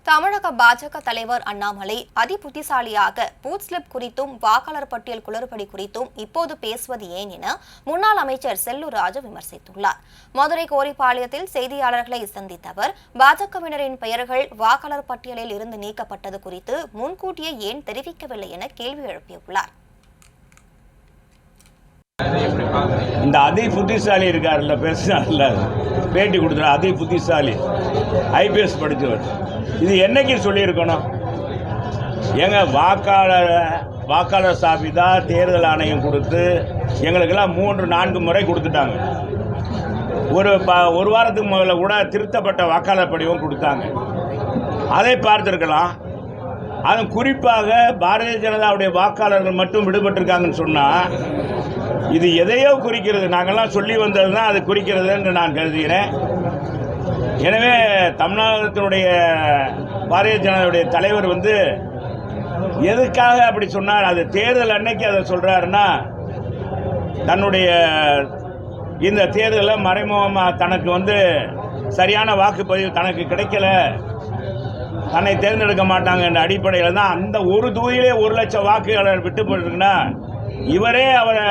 தமிழக பாஜக தலைவர் அண்ணாமலை அதிபுத்திசாலியாக பூத் ஸ்லிப் குறித்தும் வாக்காளர் பட்டியல் குளறுபடி குறித்தும் இப்போது பேசுவது ஏன் என முன்னாள் அமைச்சர் செல்லூர் ராஜு விமர்சித்துள்ளார். மதுரை கோரிப்பாளையத்தில் செய்தியாளர்களை சந்தித்த அவர் பாஜகவினரின் பெயர்கள் வாக்காளர் பட்டியலில் இருந்து நீக்கப்பட்டது குறித்து முன்கூட்டியே ஏன் தெரிவிக்கவில்லை என கேள்வி எழுப்பியுள்ளார். இந்த அதி புத்திசாலி இருக்காருல்ல, பேசுனார்ல, பேட்டி கொடுத்துரு, அதி புத்திசாலி ஐபிஎஸ் படித்தவர். இது என்னைக்கு சொல்லியிருக்கணும்? எங்க வாக்காளர் சாபிதா தேர்தல் ஆணையம் கொடுத்து எங்களுக்கெல்லாம் 3-4 முறை கொடுத்துட்டாங்க. ஒரு வாரத்துக்கு முதல்ல கூட திருத்தப்பட்ட வாக்காளர் படிவம் கொடுத்தாங்க. அதை பார்த்துருக்கலாம். அது குறிப்பாக பாரதிய ஜனதாவுடைய வாக்காளர்கள் மட்டும் விடுபட்டிருக்காங்கன்னு சொன்னால் இது எதையோ குறிக்கிறது. நாங்கள்லாம் சொல்லி வந்தது தான் அது குறிக்கிறது என்று நான் கருதுகிறேன். எனவே தமிழகத்தினுடைய பாரதிய ஜனதாவுடைய தலைவர் எதுக்காக அப்படி சொன்னார்? அது தேர்தல் அன்னைக்கு அதை சொல்கிறாருன்னா, தன்னுடைய இந்த தேர்தலில் மறைமுகமாக தனக்கு சரியான வாக்குப்பதிவு தனக்கு கிடைக்கல, தன்னை தேர்ந்தெடுக்க மாட்டாங்க என்ற அடிப்படையில் தான் அந்த ஒரு தொகுதியிலே 1 லட்சம் வாக்குகள் விட்டு போட்டுருக்குன்னா இவரே அவரை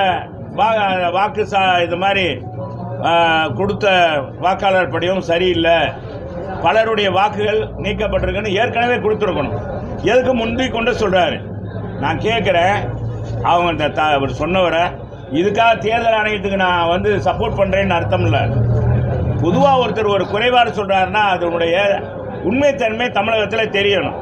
இது மாதிரி கொடுத்த வாக்காளர் படிவம் சரியில்லை, பலருடைய வாக்குகள் நீக்கப்பட்டிருக்குன்னு ஏற்கனவே கொடுத்துருக்கணும். எதுக்கு முந்தி கொண்டு சொல்கிறாரு? நான் கேட்குறேன், அவங்க அவர் சொன்னவரை இதுக்காக தேர்தல் ஆணையத்துக்கு நான் சப்போர்ட் பண்ணுறேன்னு அர்த்தம் இல்லை. பொதுவாக ஒருத்தர் ஒரு குறைபாடு சொல்கிறாருன்னா அதனுடைய உண்மைத்தன்மை தமிழகத்தில் தெரியணும்.